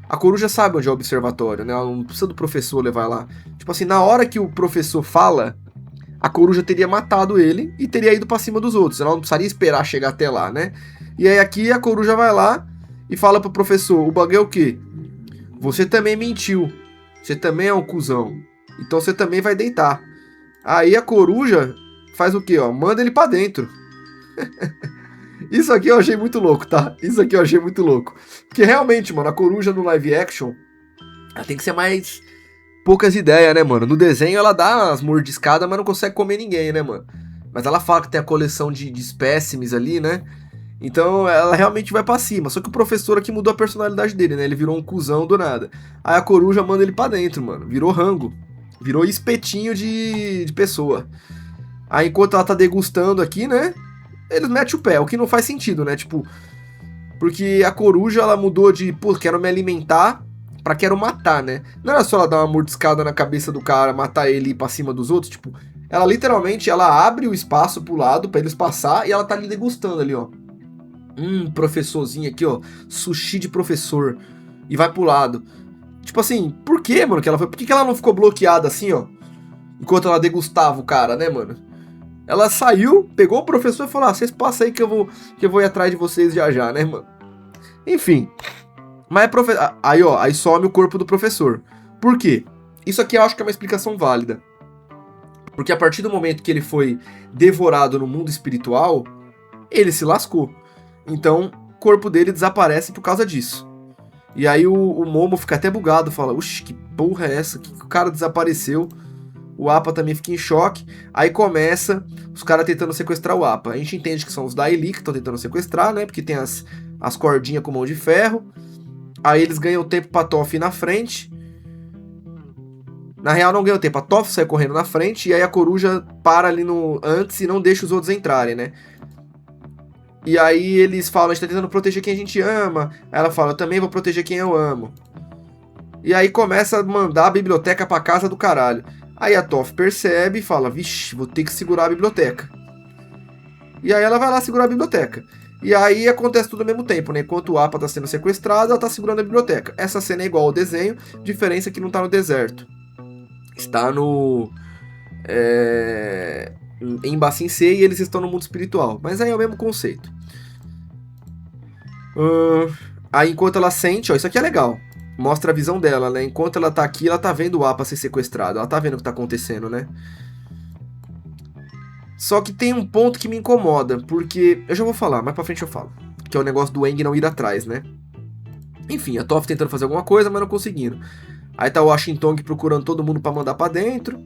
A Coruja sabe onde é o observatório, né? Ela não precisa do professor levar lá. Tipo assim, na hora que o professor fala... A Coruja teria matado ele e teria ido pra cima dos outros. Ela não precisaria esperar chegar até lá, né? E aí aqui a Coruja vai lá e fala pro professor, o bagulho é o quê? Você também mentiu. Você também é um cuzão. Então você também vai deitar. Aí a Coruja faz o quê, ó? Manda ele pra dentro. Isso aqui eu achei muito louco, tá? Isso aqui eu achei muito louco. Porque realmente, mano, a Coruja no live action, ela tem que ser mais... poucas ideias, né, mano? No desenho ela dá umas mordiscadas, mas não consegue comer ninguém, né, mano? Mas ela fala que tem a coleção de espécimes ali, né? Então ela realmente vai pra cima. Só que o professor aqui mudou a personalidade dele, né? Ele virou um cuzão do nada. Aí a Coruja manda ele pra dentro, mano. Virou rango. Virou espetinho de pessoa. Aí enquanto ela tá degustando aqui, né? Eles metem o pé, o que não faz sentido, né? Tipo, porque a Coruja ela mudou de, pô, quero me alimentar... pra quero matar, né? Não era só ela dar uma mordiscada na cabeça do cara, matar ele e ir pra cima dos outros, tipo... Ela literalmente, ela abre o espaço pro lado pra eles passar e ela tá ali degustando ali, ó. Professorzinho aqui, ó. Sushi de professor. E vai pro lado. Tipo assim, por que, mano, que ela foi... Por que ela não ficou bloqueada assim, ó? enquanto ela degustava o cara, né, mano? Ela saiu, pegou o professor e falou, vocês passam aí que eu vou ir atrás de vocês já, né, mano? Enfim, mas aí some o corpo do professor. Por quê? Isso aqui eu acho que é uma explicação válida. Porque a partir do momento que ele foi devorado no mundo espiritual, ele se lascou. Então, o corpo dele desaparece por causa disso. E aí o Momo fica até bugado, fala, uxe, que porra é essa? Que o cara desapareceu. O Appa também fica em choque. Aí começa os caras tentando sequestrar o Appa. A gente entende que são os Daily que estão tentando sequestrar, né? Porque tem as cordinhas com mão de ferro. Aí eles ganham tempo pra Toph ir na frente. Na real não ganham tempo. A Toph sai correndo na frente. E aí a coruja para ali antes e não deixa os outros entrarem, né? E aí eles falam, a gente tá tentando proteger quem a gente ama. Aí ela fala, eu também vou proteger quem eu amo. E aí começa a mandar a biblioteca pra casa do caralho. Aí a Toph percebe e fala, vixe, vou ter que segurar a biblioteca. E aí ela vai lá segurar a biblioteca. E aí acontece tudo ao mesmo tempo, né? Enquanto o Appa tá sendo sequestrado, ela tá segurando a biblioteca. Essa cena é igual ao desenho, diferença é que não tá no deserto. Está em Ba Sing Se e eles estão no mundo espiritual. Mas aí é o mesmo conceito. Aí enquanto ela sente, ó, isso aqui é legal. Mostra a visão dela, né? Enquanto ela tá aqui, ela tá vendo o Appa ser sequestrado. Ela tá vendo o que tá acontecendo, né? Só que tem um ponto que me incomoda, porque... Eu já vou falar, mais pra frente eu falo. Que é o negócio do Aang não ir atrás, né? Enfim, a Toph tentando fazer alguma coisa, mas não conseguindo. Aí tá o Washington procurando todo mundo pra mandar pra dentro.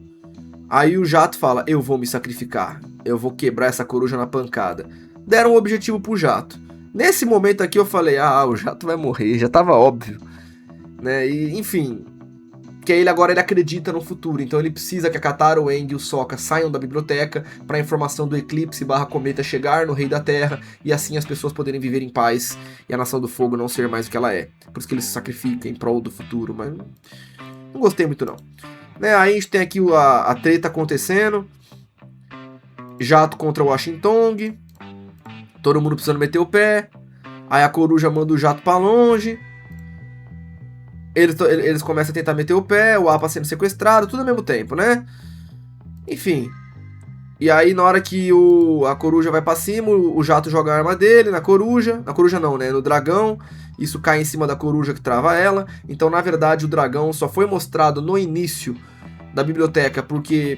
Aí o Jato fala, eu vou me sacrificar. Eu vou quebrar essa coruja na pancada. Deram um objetivo pro Jato. Nesse momento aqui eu falei, o Jato vai morrer, já tava óbvio. Né? E, enfim, que ele agora ele acredita no futuro, então ele precisa que a Katara, o Aang e o Sokka saiam da biblioteca para a informação do eclipse / cometa chegar no Rei da Terra e assim as pessoas poderem viver em paz e a Nação do Fogo não ser mais o que ela é. Por isso que ele se sacrifica em prol do futuro, mas não gostei muito não. Né? Aí a gente tem aqui a treta acontecendo, Jato contra o Washington, todo mundo precisando meter o pé, aí a coruja manda o Jato para longe. Eles começam a tentar meter o pé, o Appa sendo sequestrado, tudo ao mesmo tempo, né? Enfim. E aí, na hora que a coruja vai pra cima, o Jato joga a arma dele na coruja. Na coruja não, né? No dragão. Isso cai em cima da coruja que trava ela. Então, na verdade, o dragão só foi mostrado no início da biblioteca porque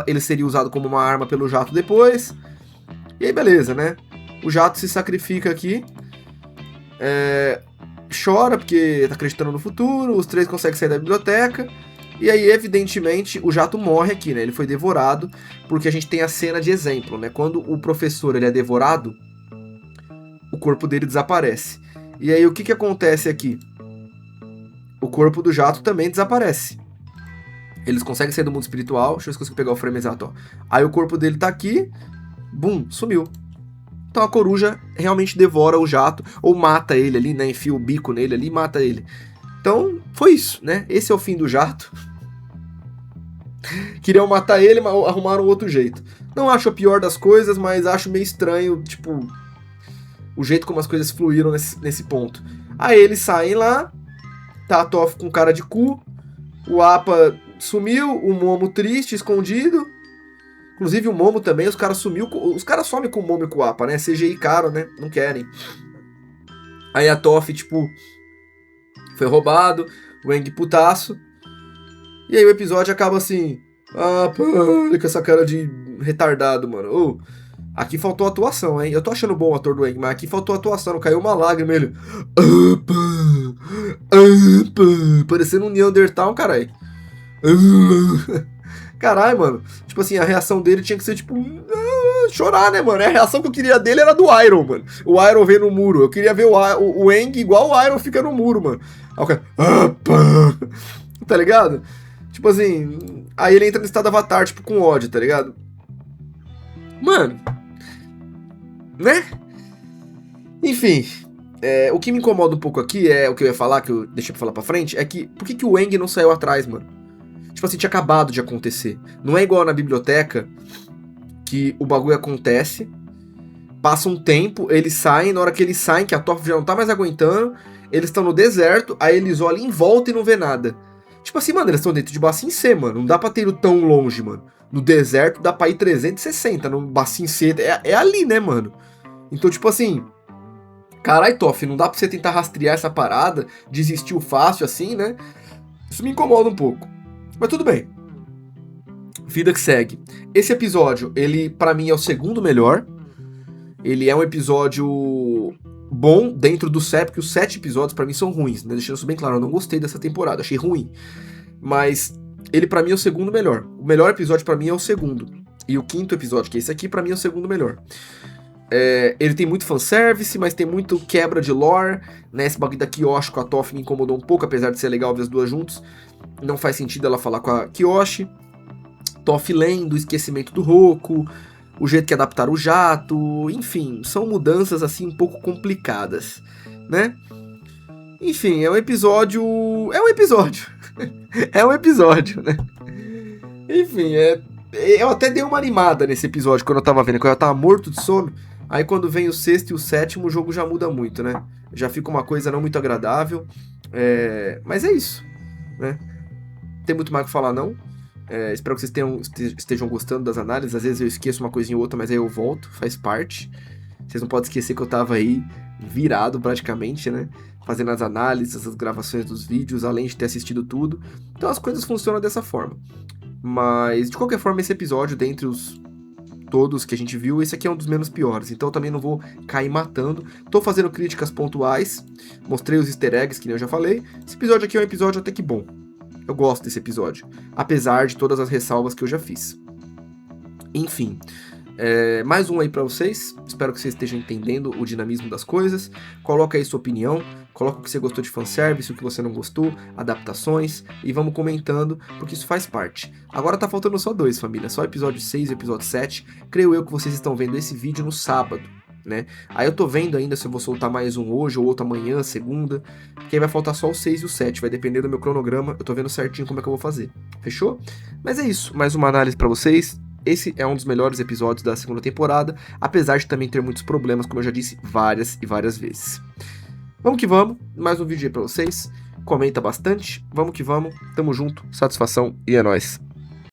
ele seria usado como uma arma pelo Jato depois. E aí, beleza, né? O Jato se sacrifica aqui. Chora porque tá acreditando no futuro, os três conseguem sair da biblioteca, e aí evidentemente o Jato morre aqui, né? Ele foi devorado, porque a gente tem a cena de exemplo, né? Quando o professor ele é devorado, o corpo dele desaparece. E aí o que acontece aqui? O corpo do Jato também desaparece. Eles conseguem sair do mundo espiritual, deixa eu ver se eu consigo pegar o frame exato, ó. Aí o corpo dele tá aqui, bum, sumiu. Então a coruja realmente devora o Jato, ou mata ele ali, né? Enfia o bico nele ali e mata ele. Então, foi isso, né? Esse é o fim do Jato. Queriam matar ele, mas arrumaram outro jeito. Não acho a pior das coisas, mas acho meio estranho, tipo, o jeito como as coisas fluíram nesse ponto. Aí eles saem lá, tá a Toph com cara de cu, o Appa sumiu, o Momo triste, escondido. Inclusive o Momo também, os caras somem com o Momo e com o Appa, né? CGI caro, né? Não querem. Aí a Toph, tipo, foi roubado, o Aang putaço. E aí o episódio acaba assim, olha com essa cara de retardado, mano. Aqui faltou atuação, hein? Eu tô achando bom o ator do Aang, mas aqui faltou atuação, não caiu uma lágrima, ele... parecendo um Neandertal, caralho. Caralho, mano. Tipo assim, a reação dele tinha que ser tipo... chorar, né, mano? A reação que eu queria dele era do Iron, mano. O Iron vendo no muro. Eu queria ver o Aang igual o Iron fica no muro, mano. Aí o cara... tá ligado? Tipo assim... Aí ele entra no estado Avatar, tipo, com ódio, tá ligado? Mano... Né? Enfim... o que me incomoda um pouco aqui é o que eu ia falar, que eu deixei pra falar pra frente, é que... Por que o Aang não saiu atrás, mano? Tipo assim, tinha acabado de acontecer. Não é igual na biblioteca, que o bagulho acontece, passa um tempo, eles saem, na hora que eles saem, que a Toph já não tá mais aguentando, eles estão no deserto, aí eles olham em volta e não vê nada. Tipo assim, mano, eles estão dentro de Basin C, mano. Não dá pra ter ido tão longe, mano. No deserto dá pra ir 360, no Basin C é ali, né, mano? Então, tipo assim, carai, Toff, não dá pra você tentar rastrear essa parada, desistiu fácil assim, né? Isso me incomoda um pouco. Mas tudo bem. Vida que segue. Esse episódio, ele pra mim é o segundo melhor. Ele é um episódio bom dentro do 7, porque os 7 episódios pra mim são ruins, né? Deixando isso bem claro, eu não gostei dessa temporada, achei ruim. Mas ele pra mim é o segundo melhor. O melhor episódio pra mim é o segundo. E o quinto episódio, que é esse aqui, pra mim é o segundo melhor. Ele tem muito fanservice, mas tem muito quebra de lore, né? Esse bagulho da Kyoshi com a Toph me incomodou um pouco, apesar de ser legal ver as duas juntas. Não faz sentido ela falar com a Kyoshi. Toph lendo, o esquecimento do Roku, o jeito que adaptaram o jato, enfim, são mudanças assim um pouco complicadas, né? Enfim, é um episódio... É um episódio, né? Enfim, eu até dei uma animada nesse episódio quando eu tava vendo, quando eu tava morto de sono. Aí quando vem o sexto e o sétimo, o jogo já muda muito, né? Já fica uma coisa não muito agradável. Mas é isso, né? Não tem muito mais o que falar, não. Espero que vocês estejam gostando das análises. Às vezes eu esqueço uma coisinha ou outra, mas aí eu volto, faz parte. Vocês não podem esquecer que eu tava aí virado praticamente, né? Fazendo as análises, as gravações dos vídeos, além de ter assistido tudo. Então as coisas funcionam dessa forma. Mas, de qualquer forma, esse episódio, dentre os todos que a gente viu, esse aqui é um dos menos piores. Então eu também não vou cair matando. Tô fazendo críticas pontuais. Mostrei os easter eggs, que nem eu já falei. Esse episódio aqui é um episódio até que bom. Eu gosto desse episódio. Apesar de todas as ressalvas que eu já fiz. Enfim. Mais um aí pra vocês. Espero que vocês estejam entendendo o dinamismo das coisas. Coloca aí sua opinião. Coloca o que você gostou de fanservice, o que você não gostou, adaptações, e vamos comentando, porque isso faz parte. Agora tá faltando só 2, família, só episódio 6 e episódio 7. Creio eu que vocês estão vendo esse vídeo no sábado, né? Aí eu tô vendo ainda se eu vou soltar mais um hoje ou outro amanhã, segunda, porque aí vai faltar só o 6 e o 7, vai depender do meu cronograma, eu tô vendo certinho como é que eu vou fazer. Fechou? Mas é isso, mais uma análise pra vocês. Esse é um dos melhores episódios da segunda temporada, apesar de também ter muitos problemas, como eu já disse várias e várias vezes. Vamos que vamos, mais um vídeo aí pra vocês, comenta bastante, vamos que vamos, tamo junto, satisfação e é nóis.